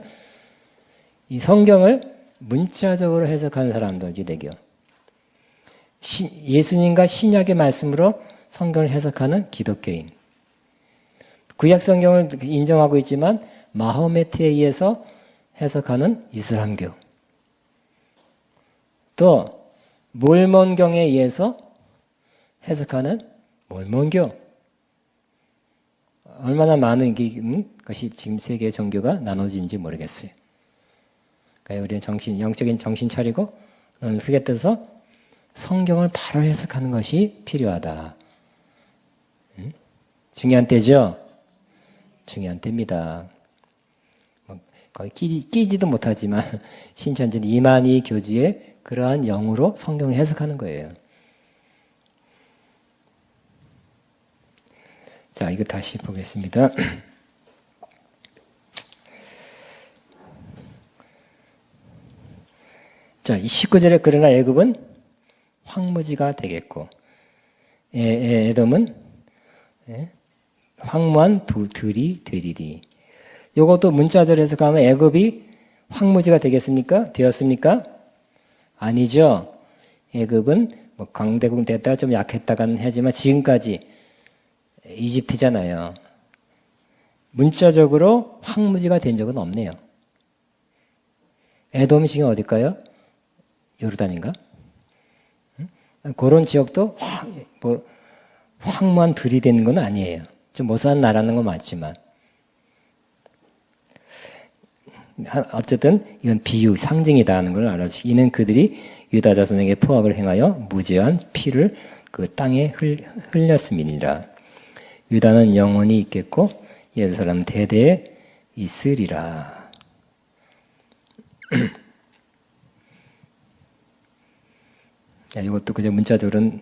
이 성경을 문자적으로 해석하는 사람들 유대교. 예수님과 신약의 말씀으로 성경을 해석하는 기독교인. 구약 성경을 인정하고 있지만 마호메트에 의해서 해석하는 이슬람교. 또 몰몬경에 의해서 해석하는 몰몬교. 얼마나 많은 것이 지금 세계 종교가 나눠진지 모르겠어요. 그러니까 우리는 영적인 정신 차리고 크게 떠서 성경을 바로 해석하는 것이 필요하다. 중요한 때죠? 중요한 때입니다. 거의 끼지도 못하지만 신천지는 이만희 교주의 그러한 영으로 성경을 해석하는 거예요. 자, 이거 다시 보겠습니다. 자, 이 19절에 그러나 애굽은 황무지가 되겠고 에돔은 황무한 들이 되리리. 요것도 문자절에서 가면 애굽이 황무지가 되겠습니까? 되었습니까? 아니죠. 애굽은 뭐 강대국 됐다가 좀 약했다가는 하지만 지금까지 이집트잖아요. 문자적으로 황무지가 된 적은 없네요. 에돔이 지금 어딜까요? 요르단인가? 그런 지역도 황무한 들이 되는 건 아니에요. 좀 못 사는 나라는 건 맞지만. 어쨌든 이건 비유, 상징이다 하는 걸 알아주시고, 이는 그들이 유다 자손에게 포악을 행하여 무죄한 피를 그 땅에 흘렸음이니라. 유다는 영원히 있겠고 예루살렘 대대에 있으리라. 이것도 그저 문자적으로는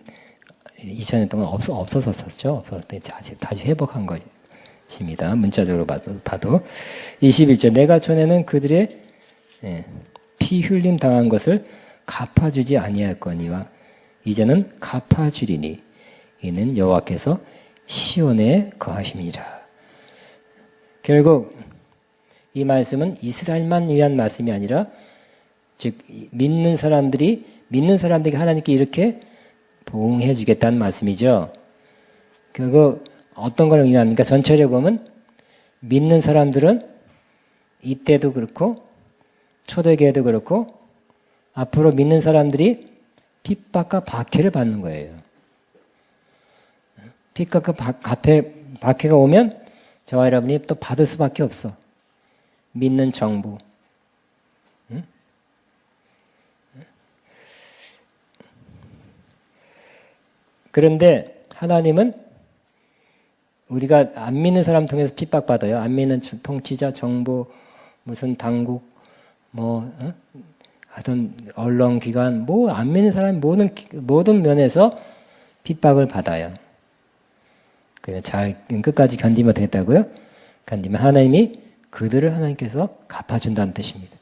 2000년 동안 없었었죠. 없었는데 다시 회복한 것입니다. 문자적으로 봐도. 21절 내가 전에는 그들의 피 흘림 당한 것을 갚아주지 아니할거니와 이제는 갚아주리니 이는 여호와께서 시온에 거하심이라. 결국 이 말씀은 이스라엘만 위한 말씀이 아니라 즉 믿는 사람들에게 하나님께 이렇게 보응해 주겠다는 말씀이죠. 그거 어떤 걸 의미합니까? 전체를 보면 믿는 사람들은 이때도 그렇고 초대교회도 그렇고 앞으로 믿는 사람들이 핍박과 박해를 받는 거예요. 핍박과 박해가 오면 저와 여러분이 또 받을 수밖에 없어. 믿는 정부. 그런데 하나님은 우리가 안 믿는 사람 통해서 핍박받아요. 안 믿는 통치자, 정부, 무슨 당국, 하여튼 언론기관, 안 믿는 사람이 모든 면에서 핍박을 받아요. 잘 끝까지 견디면 되겠다고요? 견디면 하나님이 그들을 하나님께서 갚아준다는 뜻입니다.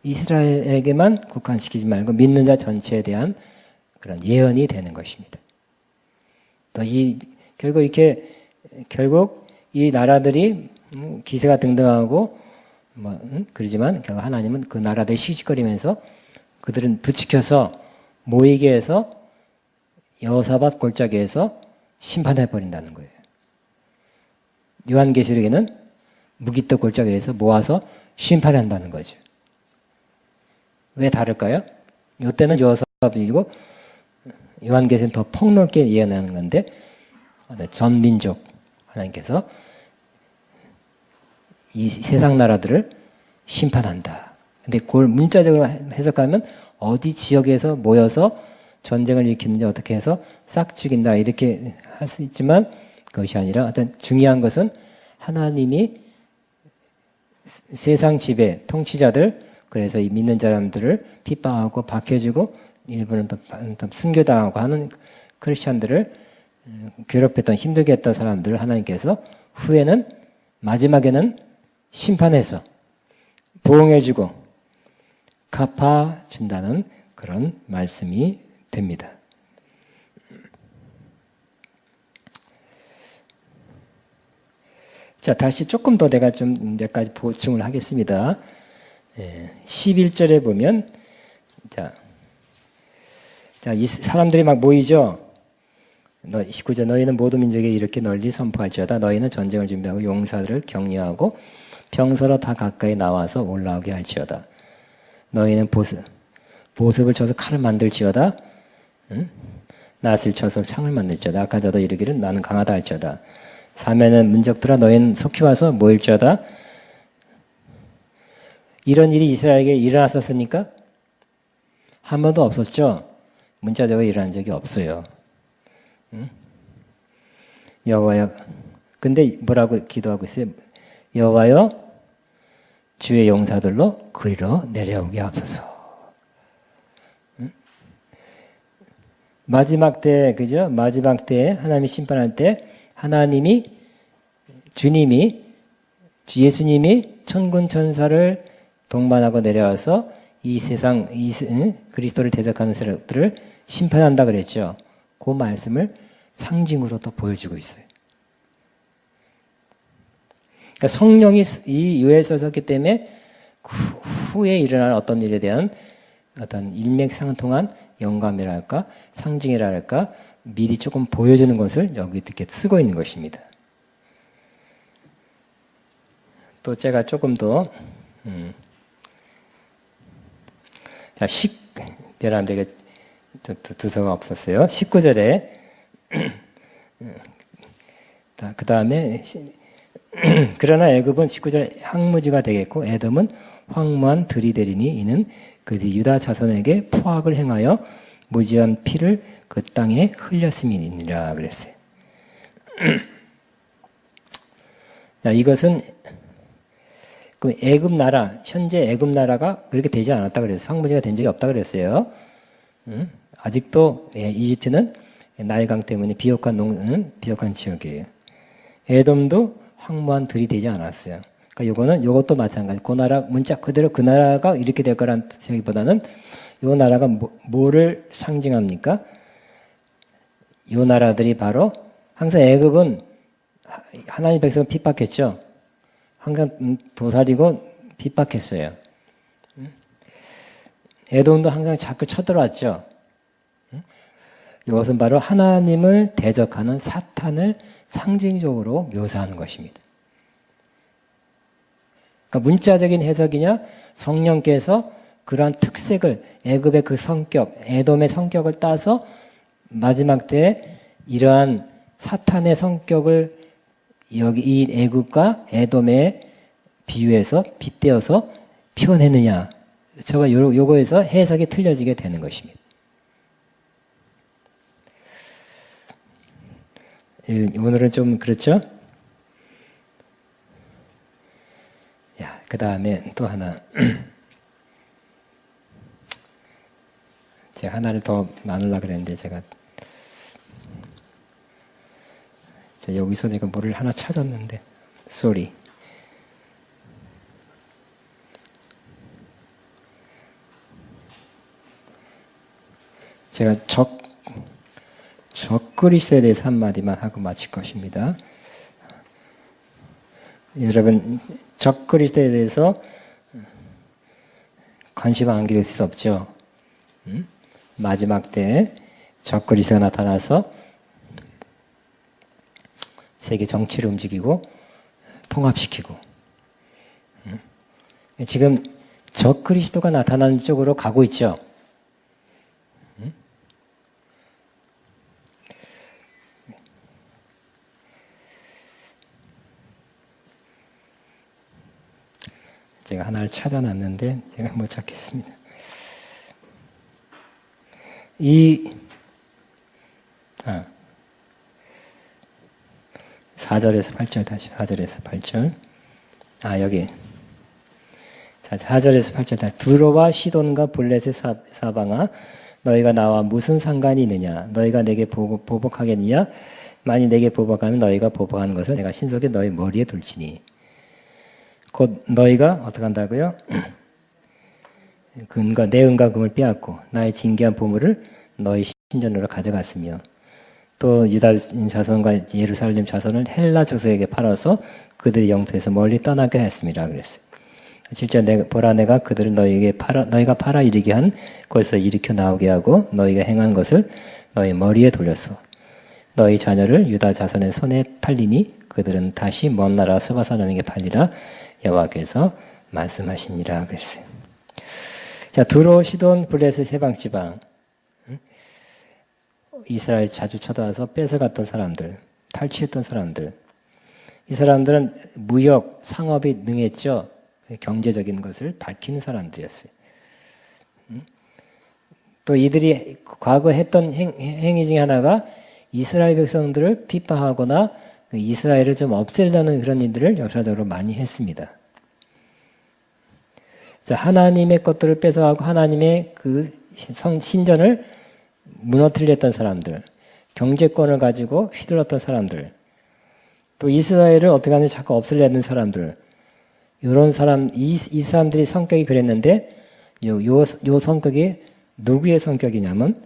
이스라엘에게만 국한시키지 말고 믿는 자 전체에 대한 그런 예언이 되는 것입니다. 또 결국 이 나라들이 기세가 등등하고 그러지만 결국 하나님은 그 나라들이 시시거리면서 그들은 부추겨서 모이게 해서 여호사밧 골짜기에서 심판해 버린다는 거예요. 요한계시록에는 무기떡 골짜기에서 모아서 심판한다는 거죠. 왜 다를까요? 이때는 여호사밧이고 요한계시록은 더 폭넓게 예언하는 건데 전 민족 하나님께서 이 세상 나라들을 심판한다. 근데 그걸 문자적으로 해석하면 어디 지역에서 모여서 전쟁을 일으키는지 어떻게 해서 싹 죽인다 이렇게 할 수 있지만 그것이 아니라 어떤 중요한 것은 하나님이 세상 지배 통치자들 그래서 이 믿는 사람들을 핍박하고 박해주고 일부는 또 순교당하고 하는 크리스찬들을 괴롭혔던 힘들게 했던 사람들을 하나님께서 후에는 마지막에는 심판해서 보응해주고 갚아준다는 그런 말씀이 됩니다. 자, 다시 조금 더 내가 좀 몇 가지 보충을 하겠습니다. 11절에 보면 자, 이 사람들이 막 모이죠. 19절 너희는 모든 민족에 이렇게 널리 선포할지어다. 너희는 전쟁을 준비하고 용사들을 격려하고 병서로 다 가까이 나와서 올라오게 할지어다. 너희는 보습을 쳐서 칼을 만들지어다. 낫을 쳐서 창을 만들지어다. 아까 저도 이르기를 나는 강하다 할지어다. 사면은 문적들아 너희는 속히 와서 모일지어다. 이런 일이 이스라엘에게 일어났었습니까? 한 번도 없었죠. 문자적으로 일어난 적이 없어요. 여호와여, 근데 뭐라고 기도하고 있어요? 여호와여, 주의 용사들로 그리로 내려오게 하옵소서. 마지막 때, 그죠? 마지막 때 하나님이 심판할 때 하나님이 예수님이 천군 천사를 동반하고 내려와서 이 세상 그리스도를 대적하는 세력들을 심판한다 그랬죠. 그 말씀을 상징으로 또 보여주고 있어요. 그러니까 성령이 이 요엘서에 썼기 때문에 후에 일어날 어떤 일에 대한 어떤 일맥상통한 영감이랄까 상징이랄까 미리 조금 보여주는 것을 여기 이렇게 쓰고 있는 것입니다. 또 제가 조금 더 자, 별안 되게 두서가 없었어요. 19절에 그 다음에 그러나 애굽은 19절 항무지가 되겠고 에돔은 황무한 들이 되리니 이는 그들이 유다 자손에게 포악을 행하여 무지한 피를 그 땅에 흘렸음이니라 그랬어요. 자, 이것은 그 애굽 나라, 현재 애굽 나라가 그렇게 되지 않았다 그랬어요. 황무지가 된 적이 없다 그랬어요. 아직도 이집트는 나일강 때문에 비옥한 지역이에요. 에돔도 황무한 들이 되지 않았어요. 그러니까 요것도 마찬가지. 그 나라 문자 그대로 그 나라가 이렇게 될 거란 생각보다는 요 나라가 뭐를 상징합니까? 요 나라들이 바로 항상 애굽은 하나님 백성을 핍박했죠. 항상 도살이고 핍박했어요. 에돔도 항상 자꾸 쳐들어왔죠. 이것은 바로 하나님을 대적하는 사탄을 상징적으로 묘사하는 것입니다. 그러니까 문자적인 해석이냐 성령께서 그러한 특색을 애굽의 그 성격, 에돔의 성격을 따서 마지막 때에 이러한 사탄의 성격을 여기 이 애굽과 에돔에 비유해서 빗대어서 표현했느냐. 저가 요거에서 해석이 틀려지게 되는 것입니다. 오늘은 좀 그렇죠? 그 다음에 또 하나. 제가 하나를 더 나누려고 그랬는데 제가 여기서 내가 뭐를 하나 찾았는데 sorry. 제가 적그리스도에 대해서 한마디만 하고 마칠 것입니다. 여러분 적그리스도에 대해서 관심 안 기울일 수 없죠. 마지막 때에 적그리스도가 나타나서 세계 정치를 움직이고 통합시키고 지금 적그리스도가 나타나는 쪽으로 가고 있죠. 제가 하나를 찾아놨는데 제가 못 찾겠습니다. 4절에서 8절 다시 4절에서 8절 여기 자 4절에서 8절 다시 두로와 시돈과 블렛의 사방아 너희가 나와 무슨 상관이 있느냐 너희가 내게 보복하겠느냐 만일 내게 보복하면 너희가 보복하는 것을 내가 신속히 너희 머리에 둘지니 곧 너희가 어떻게 한다고요? 내 은과 금을 빼앗고 나의 징계한 보물을 너희 신전으로 가져갔으며 또 유다 자손과 예루살렘 자손을 헬라 족속에게 팔아서 그들의 영토에서 멀리 떠나게 했습니다. 그랬어요. 실제 보라 내가 그들을 너희가 팔아 이르게 한 곳에서 일으켜 나오게 하고 너희가 행한 것을 너희 머리에 돌렸어. 너희 자녀를 유다 자손의 손에 팔리니 그들은 다시 먼 나라 수바 사람에게 팔리라 여호와께서 말씀하시니라 그랬어요. 자, 두로, 시돈, 블레셋 세방 지방 이스라엘 자주 쳐들어와서 뺏어갔던 사람들, 탈취했던 사람들. 이 사람들은 무역, 상업이 능했죠. 경제적인 것을 밝히는 사람들이었어요. 또 이들이 과거 했던 행위 중에 하나가 이스라엘 백성들을 핍박하거나 이스라엘을 좀 없애려는 그런 일들을 역사적으로 많이 했습니다. 자, 하나님의 것들을 뺏어가고 하나님의 그 신전을 무너뜨렸던 사람들, 경제권을 가지고 휘둘렀던 사람들, 또 이스라엘을 어떻게 하는지 자꾸 없애려는 사람들, 이런 사람, 이 사람들이 성격이 그랬는데 요 성격이 누구의 성격이냐면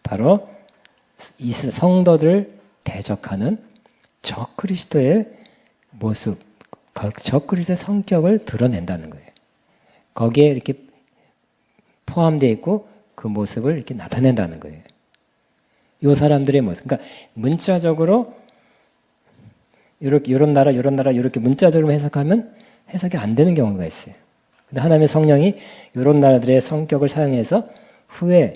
바로 이 성도들 대적하는 적그리스도의 모습, 적그리스도의 성격을 드러낸다는 거예요. 거기에 이렇게 포함되어 있고 그 모습을 이렇게 나타낸다는 거예요. 이 사람들의 모습. 그러니까 문자적으로 이런 나라 이렇게 문자적으로 해석하면 해석이 안 되는 경우가 있어요. 근데 하나님의 성령이 이런 나라들의 성격을 사용해서 후에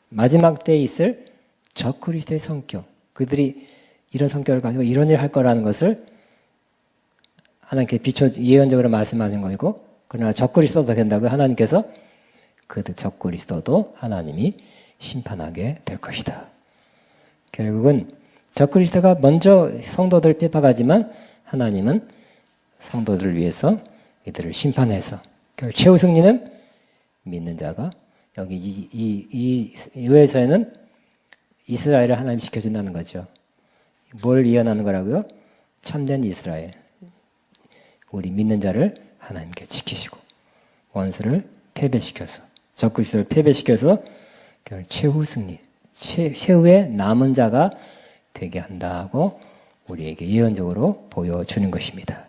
마지막 때에 있을 적그리스도의 성격, 그들이 이런 성격을 가지고 이런 일을 할 거라는 것을 하나님께 비춰 예언적으로 말씀하는 거이고, 그러나 적그리스도도 된다고 하나님께서 그들 적그리스도도 하나님이 심판하게 될 것이다. 결국은 적그리스도가 먼저 성도들을 핍박하지만 하나님은 성도들을 위해서 이들을 심판해서 최후 승리는 믿는 자가, 여기 이 요엘서에는 이스라엘을 하나님 지켜준다는 거죠. 뭘 예언하는 거라고요? 참된 이스라엘. 우리 믿는 자를 하나님께 지키시고 원수를 패배시켜서 적그리스도를 패배시켜서 최후 승리, 최후의 남은 자가 되게 한다고 우리에게 예언적으로 보여주는 것입니다.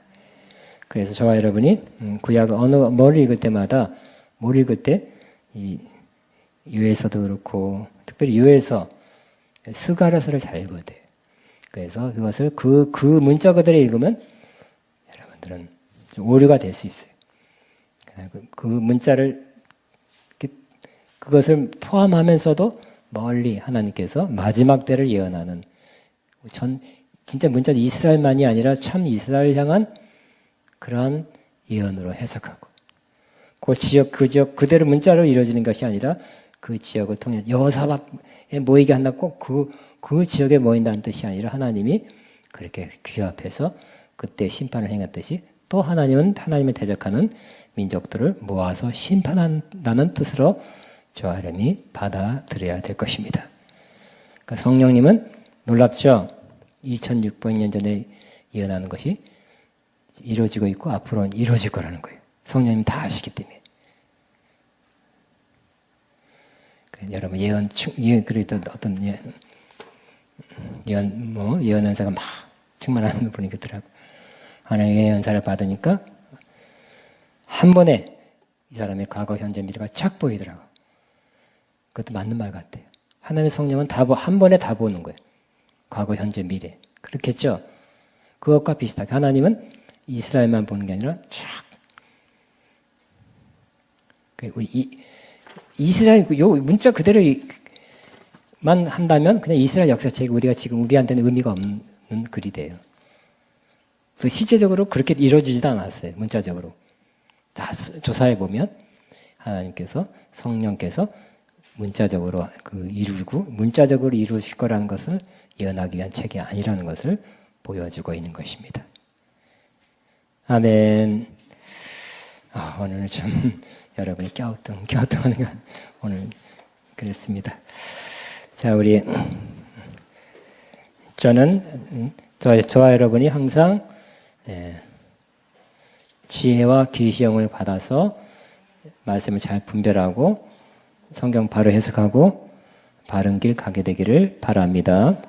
그래서 저와 여러분이 구약을 뭘 읽을 때마다 뭘 읽을 때 이 요엘서도 그렇고 특별히 요엘서 스가랴서를 잘 읽어야 돼요. 그래서 그것을 그 문자 그대로 읽으면 여러분들은 좀 오류가 될 수 있어요. 그 문자를 그것을 포함하면서도 멀리 하나님께서 마지막 때를 예언하는 진짜 문자 이스라엘만이 아니라 참 이스라엘 향한 그러한 예언으로 해석하고 그 지역 그대로 문자로 이루어지는 것이 아니라 그 지역을 통해 여호사밧에 모이게 한다 꼭 그 지역에 모인다는 뜻이 아니라 하나님이 그렇게 귀합해서 그때 심판을 행했듯이 또 하나님은 하나님을 대적하는 민족들을 모아서 심판한다는 뜻으로 저와 여러분이 받아들여야 될 것입니다. 그러니까 성령님은 놀랍죠? 2600년 전에 예언하는 것이 이루어지고 있고 앞으로는 이루어질 거라는 거예요. 성령님 다 아시기 때문에. 여러분 그래도 어떤 예언 은사가 막 충만한 분이 있더라고. 하나님의 예언사를 받으니까 한 번에 이 사람의 과거, 현재, 미래가 착 보이더라고. 그것도 맞는 말 같아요. 하나님의 성령은 한 번에 다 보는 거예요. 과거, 현재, 미래. 그렇겠죠? 그것과 비슷하게 하나님은 이스라엘만 보는 게 아니라 쫙. 우리 이스라엘 요 문자 그대로만 한다면 그냥 이스라엘 역사책이 우리가 지금 우리한테는 의미가 없는 글이 돼요. 실제적으로 그렇게 이루어지지도 않았어요. 문자적으로. 다 조사해 보면 하나님께서 성령께서 문자적으로 문자적으로 이루실 거라는 것을 예언하기 위한 책이 아니라는 것을 보여주고 있는 것입니다. 아멘. 오늘 좀 여러분이 갸우뚱하는 거 오늘 그랬습니다. 자, 저와 여러분이 항상 지혜와 계시형을 받아서 말씀을 잘 분별하고 성경 바로 해석하고 바른 길 가게 되기를 바랍니다.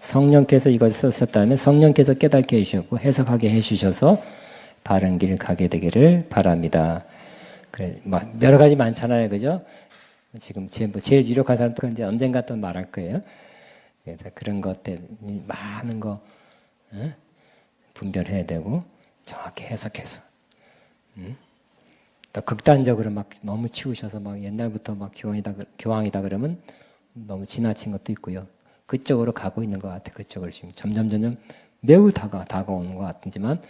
성령께서 이걸 쓰셨다면 성령께서 깨닫게 해주셨고 해석하게 해주셔서 바른 길 가게 되기를 바랍니다. 그래, 여러 가지 많잖아요, 그죠? 지금 제일 유력한 사람도 이제 언젠가 또 말할 거예요. 그런 것 때문에 많은 거 분별해야 되고 정확히 해석해서. 또 극단적으로 막 너무 치우셔서 막 옛날부터 막 교황이다 그러면 너무 지나친 것도 있고요. 그쪽으로 가고 있는 것 같아요. 그쪽으로 지금 점점 매우 다가오는 것 같지만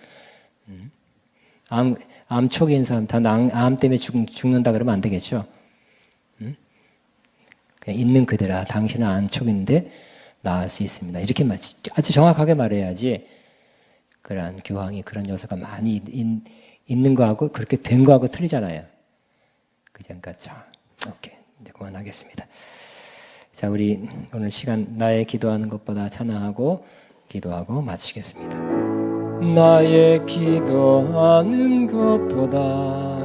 암 초기인 사람 다 암 때문에 죽는다 그러면 안 되겠죠. 그냥 있는 그대로 당신은 암 초기인데 나을 수 있습니다. 이렇게 아주 정확하게 말해야지 그러한 교황이 그런 요소가 많이 있는 거하고 그렇게 된 거하고 틀리잖아요. 그러니까 오케이 이제 그만하겠습니다. 자, 우리 오늘 시간 나의 기도하는 것보다 찬양하고 기도하고 마치겠습니다. 나의 기도하는 것보다